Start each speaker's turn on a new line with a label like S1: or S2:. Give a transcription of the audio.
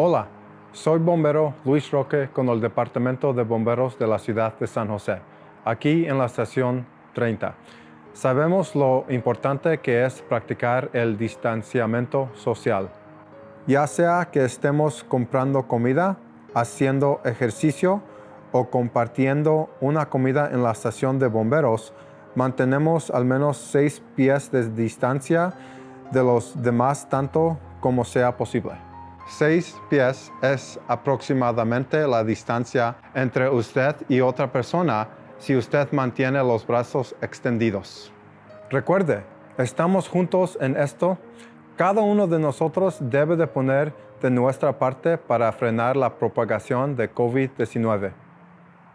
S1: Hola, soy bombero Luis Roque con el Departamento de Bomberos de la ciudad de San José, aquí en la estación 30. Sabemos lo importante que es practicar el distanciamiento social. Ya sea que estemos comprando comida, haciendo ejercicio o compartiendo una comida en la estación de bomberos, mantenemos al menos 6 pies de distancia de los demás tanto como sea posible. 6 pies es aproximadamente la distancia entre usted y otra persona si usted mantiene los brazos extendidos. Recuerde, estamos juntos en esto. Cada uno de nosotros debe de poner de nuestra parte para frenar la propagación de COVID-19.